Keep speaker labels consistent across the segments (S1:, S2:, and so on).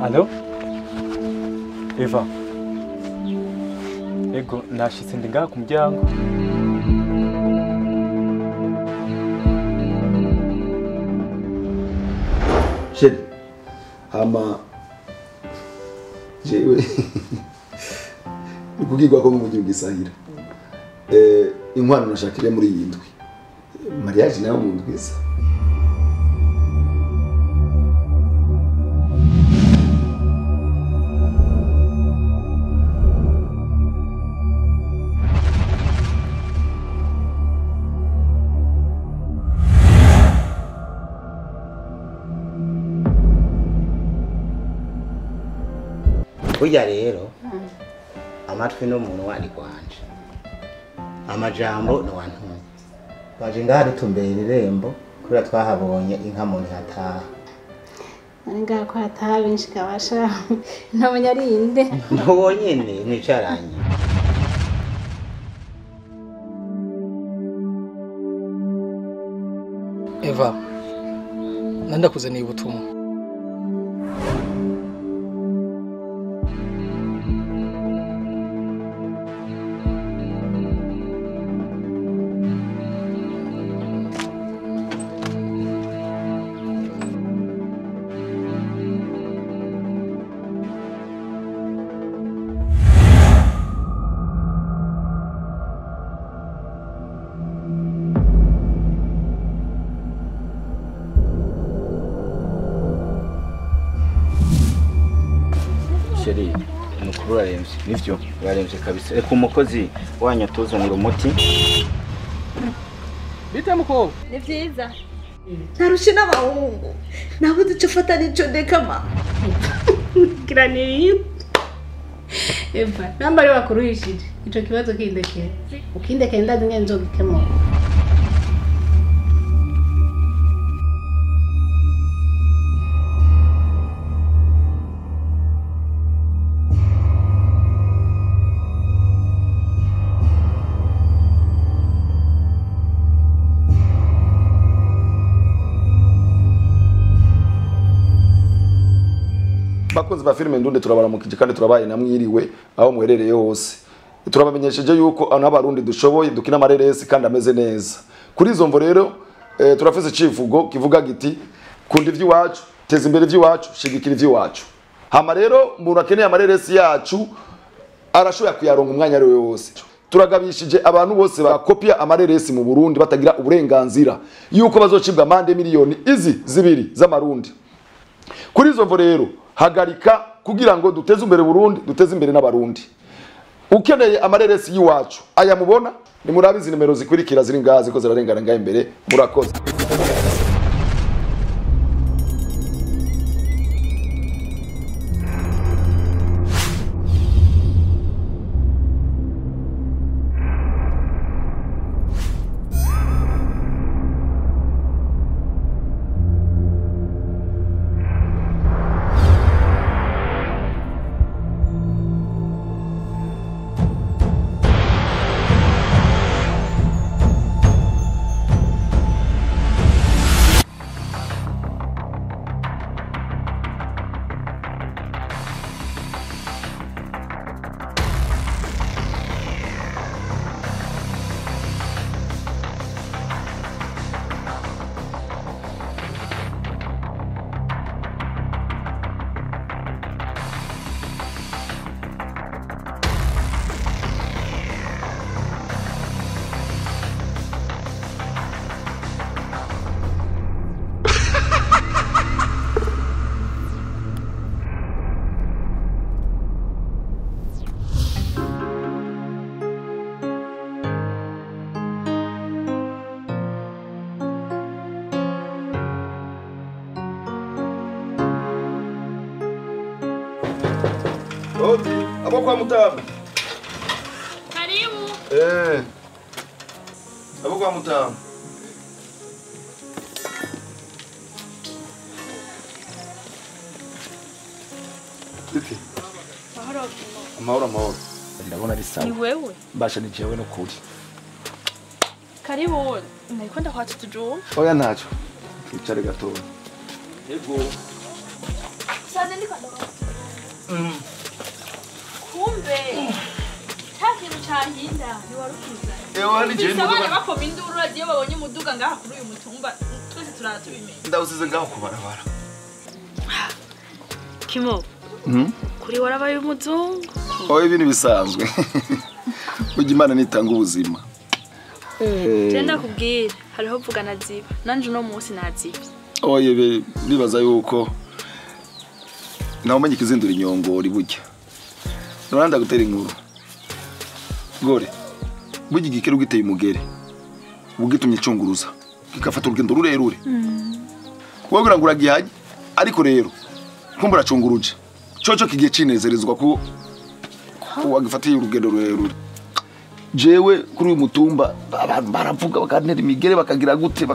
S1: Allo? Eva. Ego, nashitse ndi ngaha ku muryango.
S2: Sheri. Hama jewe ukugirwa ko mu gihugu gisahira. Inkwano nashakire muri iyi ndwi. Mariage nayo mu ndwi isa.
S3: Burya rero amatwi n'umuntu wandi kwanje amajambo no wantu baje ngaha dutumbera irembo kubera twahabonye inka muntu hataha
S4: ari ngaha ko hataha benshi kabasha ntamenya ari inde
S3: ntubonyene mwicaranye
S5: Eva nandakuzaniye ubutumwa
S3: Sheri nukuru aremvye nivyo yaremvye kabisa reka umukozi wanyu tuzanira umuti
S5: bite muko
S6: ni vyiza narushe n'abahungu naho duce fata nico ndekama
S4: kiraniri Eva nambari wakuruhishije ico kibazo kindekeye ukindekeye ndazi ngene nzogikemura
S2: Bakozi ba filime ndunde turabaramukije kandi turabaye namwiriwe aho mwerereye hose. Turabamenyesheje yuko n'abarundi dushoboye dukina amareresi kandi ameze neza. Kuri izo mvo rero turafise civugo kivuga giti kunda ivy'iwacu, teza imbere ivy'iwacu, shigikira ivy'iwacu. Hama rero umuntu akeneye amareresi yacu arashoboye kuyaronga umwanya ari wose. Turagabishije abantu bose bakopia amareresi mu Burundi batagira uburenganzira yuko bazocibwa amande miliyoni izi zibiri z'amarundi. Kuri izo mvo rero hagarika kugira ngo duteze imbere Burundi duteze imbere n'abarundi. Ukeneye amareresi yiwacu aya mubona ni murabizi nimero zikurikira ziri ngazi ko zirarengana ngaye imbere murakoze. Oti, abo kwa Mutamu.
S6: Karibu.
S2: Abo kwa Mutamu. Iti. Amahoro. Ndabona ari sawa.
S6: Ni wewe?
S2: Basha ni jewe no kuri.
S6: Karibu. Naikwenda kwa tutuju.
S2: Oya nacho. Twicare gato. Yego.
S6: Sasa ndiko.
S7: kumbe cya kintu cyahinda ntiwarukiza
S2: Ewa ni je
S7: abana bakoma induru radiyo babonye umuduga ngaha kuri uyu mutumba twese turatubimenya
S2: ndawusize ngaho kubarabara
S7: Kimoko kuri warabaye umuzungu
S2: oye ibintu bisanzwe ujya Imana nitanga ubuzima
S7: Tenda kubwira hariho vuga naziba nanje no munsi naziba
S2: oye bibaza yuko naho menye kizindura inyongori burya nuranda gutera inkuru gore burya igikero giteye umugere ugitumye icunguruza kigafata urugendo rurerure wabura ngo uragihaje ariko rero kumbura cunguruje coco kigiye cinezerezwa ko wagifatiye urugendo rurerure jewe kuri uyu mutumba abantu baravuga bakantera imigere bakagira gute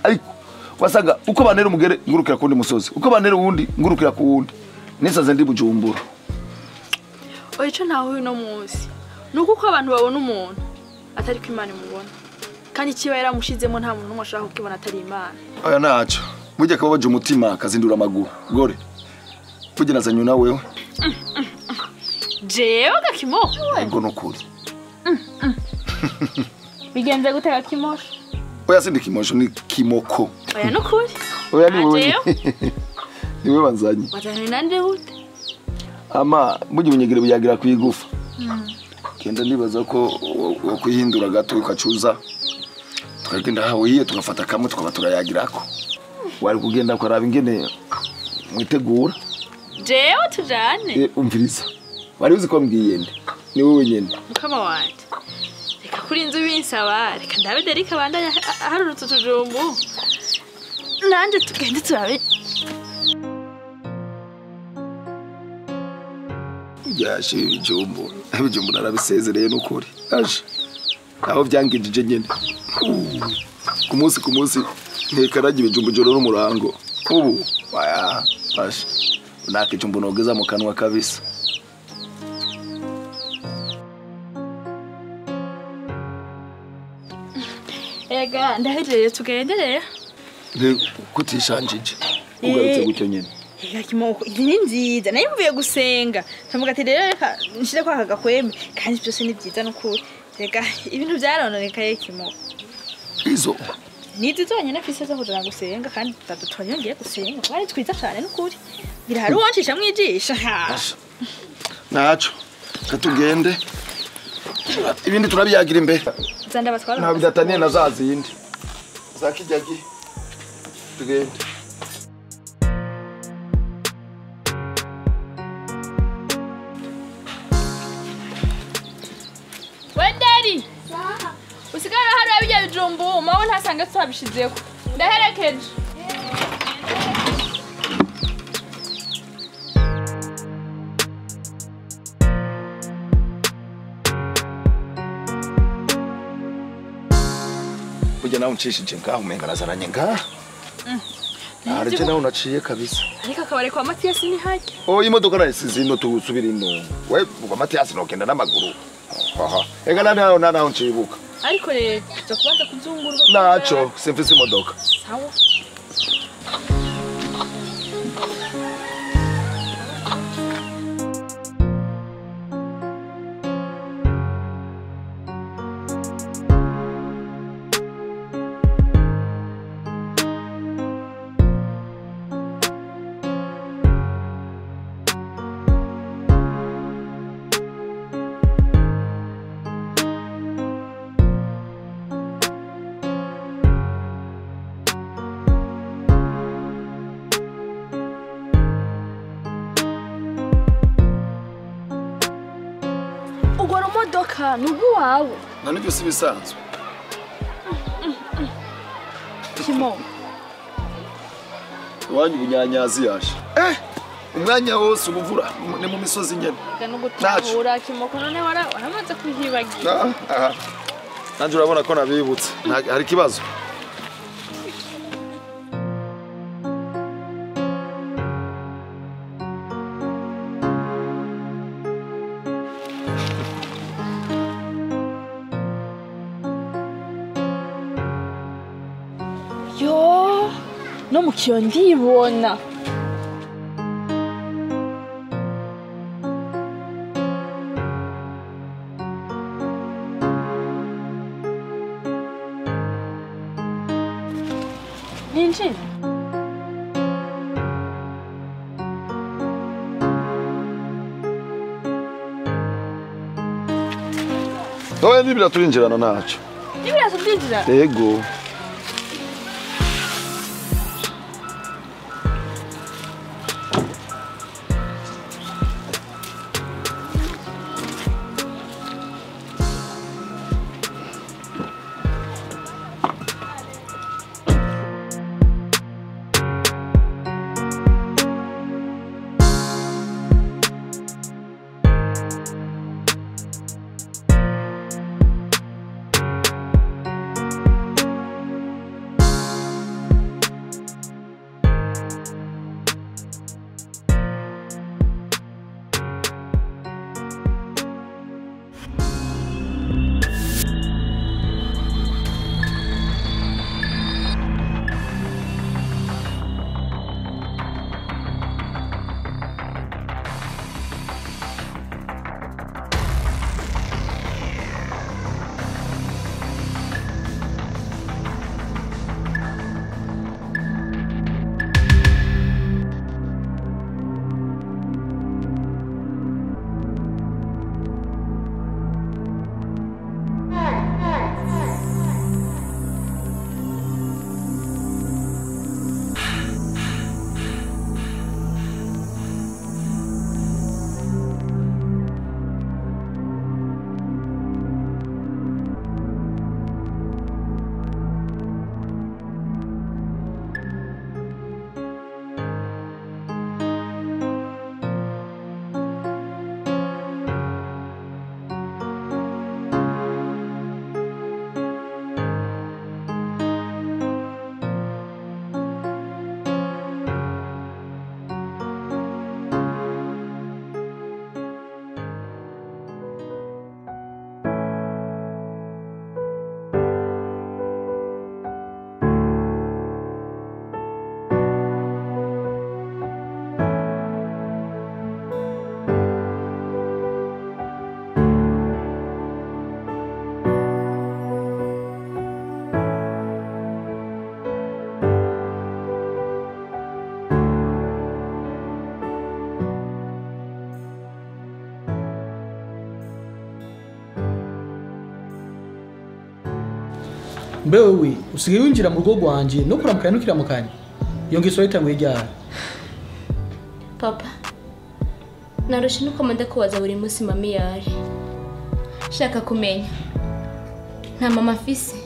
S2: ariko wasaga uko banera umugere ngurukira kundi musozi uko banera uwundi ngurukira ku wundi nisaze ndi Bujumbura
S7: oye cyo ntaho uyu no munsi nuko uko abantu babona umuntu atari ko Imana imubona kandi kiba yaramushizemo nta muntu n'umwe ashaka kukibona atari Imana
S2: aya naco burya akaba baje umutima akazindura amaguru gore burya nazanye na wewe
S7: jewe Kimoko
S2: ego nokuri
S7: bigenze gutega Kimosho
S2: oya sindi Kimosho ni Kimoko
S7: oya nukuri
S2: oya ni wowe ni wewe banzanye
S7: wazanye nande ute
S2: ama burya ubunyegere buyagira kwigufa kenda ndibaza ko kwihindura gato ukacuza tukagenda hawe yiye tugafata kamwe tukaba turayagirako wari kugenda kwaraba ingene mwitegura
S7: jewe tujane
S2: umviriza wari uzi ko mbwiye nde ni wowe nyene
S7: mukama wanje reka kuri inzu binsaba reka ndabe Derika bandanya harurutse tujumbu nanje tugende turabe
S2: yashe ibijumbu narabisezereye n'ukuri aje aho byangijije nyene ku munsi ntekaraje ibijumbu joro n'umurango ubu waya bashe nakijumbu nogeza mu kanwa kabisa
S7: ega ndahejeje tugendereye
S2: kutishanjije ugarutse gutyo nyene
S7: ega Kimoko iyi ni nziza nayo mvuye gusenga ndavuga ati rero reka nshire kwa kagakweme kandi byose ni byiza n'ukuri ega ibintu byarononekaye Kimoko
S2: izo
S7: nizi zonyene fise zo kujana gusenga kandi tutanyongeye gusenga twari twiza cyane n'ukuri birahari uwancisha mwijisha
S2: naco katugende ibindi turabiyagira imbere
S7: zanda batwara
S2: nta bidataniye na za zindi zakijyagi tugende
S7: Wendari usigara hari abijya bijumbu mawe ntasanga twabishizeho ndaherekeje
S2: burya nawe uncishije ngaho umenga nazaranye ngaha arije nawe unaciye kabisa
S7: ariko akabare kwa Mathias ni hajya
S2: imodoka nayisize ino tusubira ino we kwa Mathias nogenda n'amaguru ega naho ncibuka
S7: ariko rero tuza kubanza kuzunguruka
S2: naco simfise imodoka
S7: sawa nugu wawe
S2: none byose bisanzwe
S7: Kimoko
S2: wanyu bunyanyazi yaje umwanya wose ubuvura ni mu misozi nyene
S7: gutahura Kimoko none waramaze kuhibagira
S2: nanje urabona ko nabibutse hari kibazo
S7: no mukiyo ndibona Ninjira.
S2: Oya nibira turinjirana naco.
S7: Nibira turinjira.
S2: Yego.
S5: Mbe wewe usigaye winjira mu rugo rwanje no kuramukanya no kiramukanya. Iyo ngiso yitanguye ryari?
S8: Papa. Narusha nuko manda kubaza buri munsi mami yari. Shaka kumenya. Nta mama afise.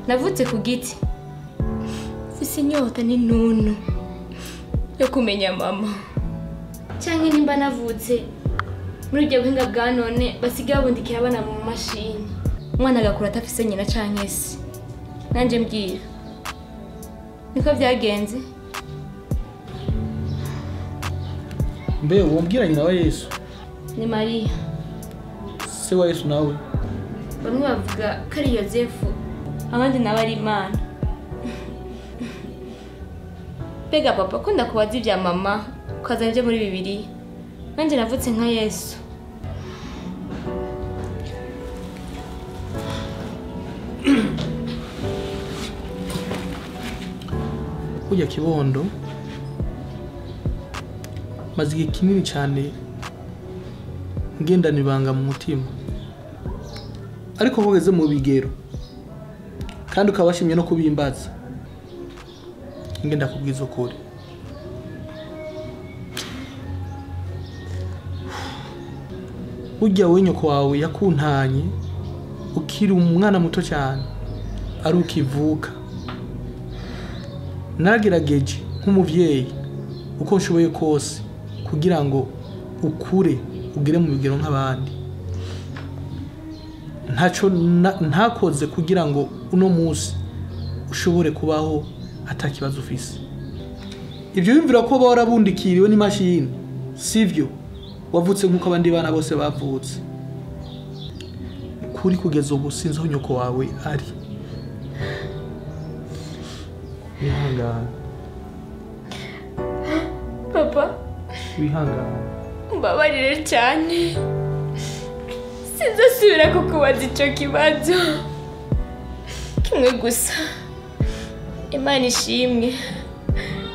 S8: Navutse ku giti. Fise inyota ni nunu yo kumenya mama. Cyangwa nimba navutse muri ibyo buhinga bwa none basigaye bundikira abana mu mashini. Umwana agakura atafise nyina canke se. Nanje mbwira. Niko byagenze?
S5: Mbe wombwira nyina wa Yesu?
S8: Ni Maria.
S5: Se wa Yesu nawe?
S8: Bamwe bavuga ko ari Yozefu, abandi nawe ari Imana. Pega papa ko ndakubaza ibya mama ukaza nje muri Bibiliya. Nanje navutse nka Yesu.
S5: Kujya kibondo maze igihe kinini cyane ngendana ibanga mu mutima, ariko kugeze mu bigero kandi ukabashimye no kubimbaza, ngenda kubwiza ukuri. Ujya wenyoko wawe yakuntanye ukiri umwana muto cyane ari ukivuka. Nagerageje nk'umuvyeyi uko nshoboye kose kugira ngo ukure ugire mu bigero nk'abandi. Ntaco ntakoze kugira ngo uno munsi ushobore kubaho atakibazo ufise. Ibyo bimvira ko barabundikiriwe n'imashini, sivyo? Wavutse nk'uko abandi bana bose bavutse. Kuri kugeza ubu sinzi aho nyoko wawe ari. Wihangane.
S8: Papa,
S5: wihangane.
S8: Mbabarire cyane. Sinzasubira kukubaza icyo kibazo. Kimwe gusa. Imana ishimwe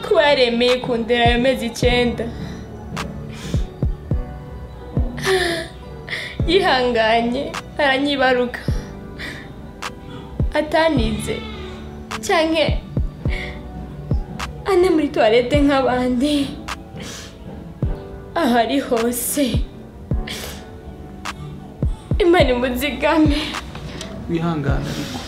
S8: kuba yaremeye kundera ayo mezi 9 yihanganye aranyibaruka atanize canke ane muri toilette nk'abandi ahari hose. Imana imuzigame
S5: wihangana ariko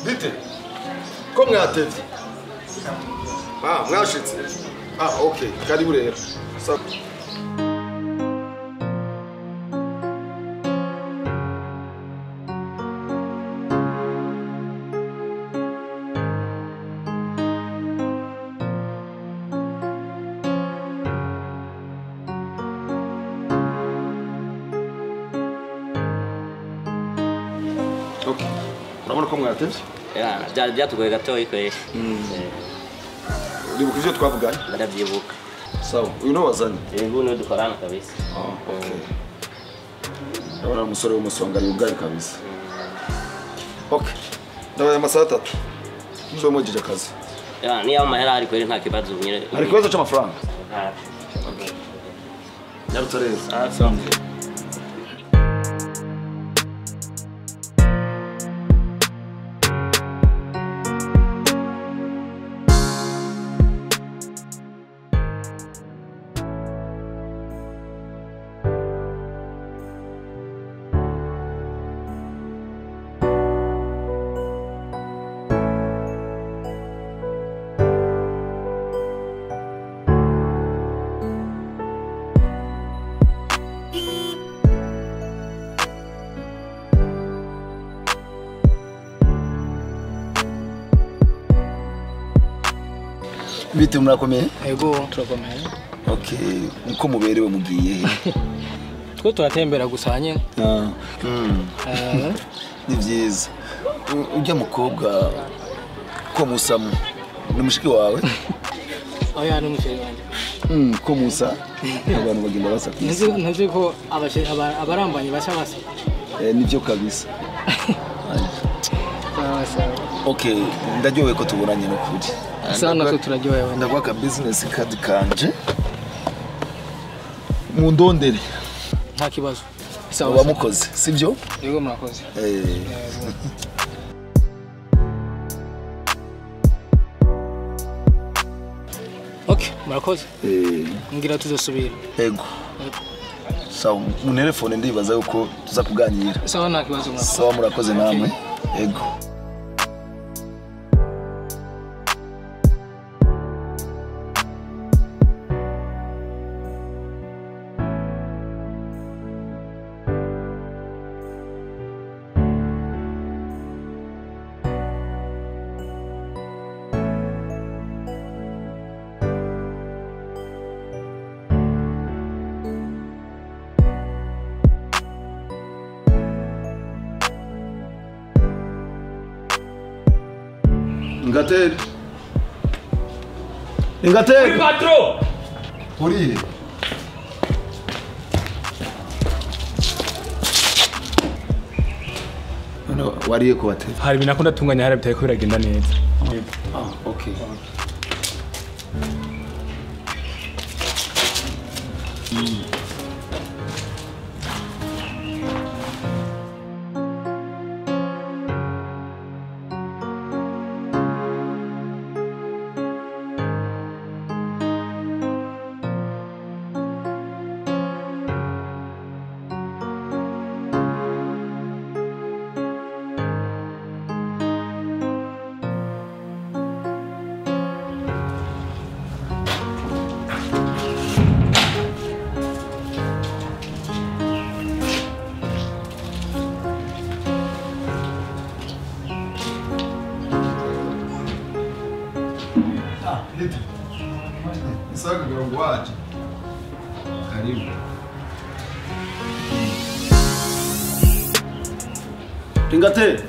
S2: Bite? Ko mwatevye? Mwashitse. Okay, karibu rero. Sawa. Okay. Urabona ko mwatevye?
S9: Byari byatugoye gatoyi kwe.
S2: Uribuka ivyo twavuganye?
S9: Ndavyibuka.
S2: Sawa, uyu no wazanye?
S9: Yego no dukorana kabisa.
S2: Okay. Urabona umusore w'umusonga ari ubwayi kabisa. Okay. Ndabaye amasaha 3. Nzo mujije akazi.
S9: Niyo amahera ari kweri nta kibazo nyire.
S2: Ari kibazo cy'amafaranga?
S9: Okay.
S2: Yarutse rero.
S9: Sawa.
S2: Bite murakomeye?
S5: Ego turakomeye.
S2: Okay, niko muberewe mugiye.
S5: Twe turatembera gusa nyene.
S2: Ni byiza. Ujya mukobwa ko musamu ni mushiki wawe?
S5: Oya ni mushiki wanje.
S2: Ko musa abantu bagenda basa kwisi.
S5: Nzi ko abarambanye basa.
S2: Nibyo kabisa. Okay, ndajyowe ko tubonanye no kuri.
S5: Sana ko turajyowe.
S2: Ndagwaka business card kanje. Mundondere.
S5: Nta kibazo.
S2: Sawa mukoze, sivyo?
S5: Yego murakoze. Okay, murakoze. Ngira tuzosubira.
S2: Ego. Sawa, mu telefone ndibaza yuko tuza kuganira.
S5: Sawa nta kibazo murakoze.
S2: Sawa murakoze namwe. Ego. Ingateri. Ingateri.
S1: Oui, patron.
S2: Uriye. Ano wariye ko batera.
S1: Hari binakunda tunganya hari bitari ko biragenda neza.
S2: Okay. Saga mirongo waje. Karibu. Ingate.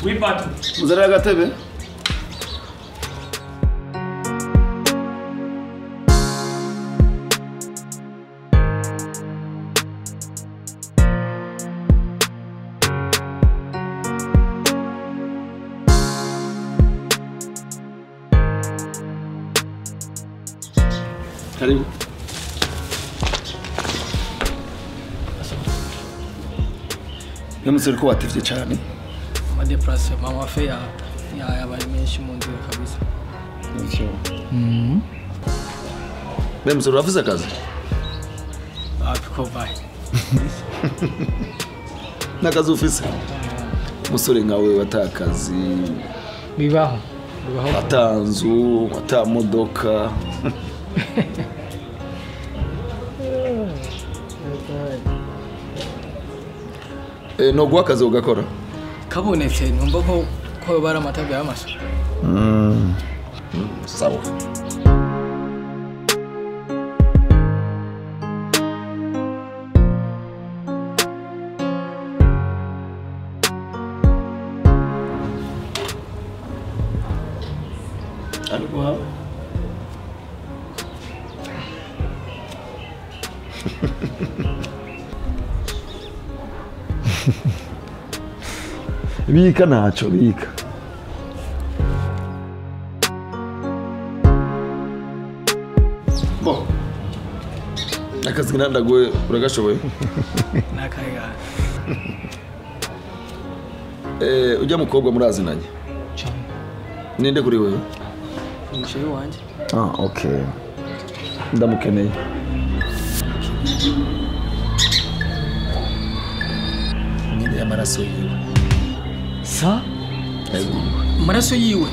S1: Oui, patron.
S2: Muzara gatebe. Karibu. Yamusiri ko wativye cyane.
S5: Amadeplase mama fe yabaye menshi mu nzira kabisa.
S2: Nivyo. Yamusiri wavuze akazi?
S5: Apiko vai.
S2: Nakazi ufise? Musore nkawe watakazi.
S5: Bibaho.
S2: Atanzu, atamodoka. No gwa kazi ugakora?
S5: Kabonetse numva ko bara amatabe y'amasha.
S2: Sawa. Alikuwa bika nacho bika bo akazi nandagwe uragashoboye
S5: nakaiga
S2: ujya mukobwa murazinanye ninde kuri wewe
S5: umushehe wanje
S2: okay ndamukeneye amaraso yiwe
S5: sa amaraso yiwe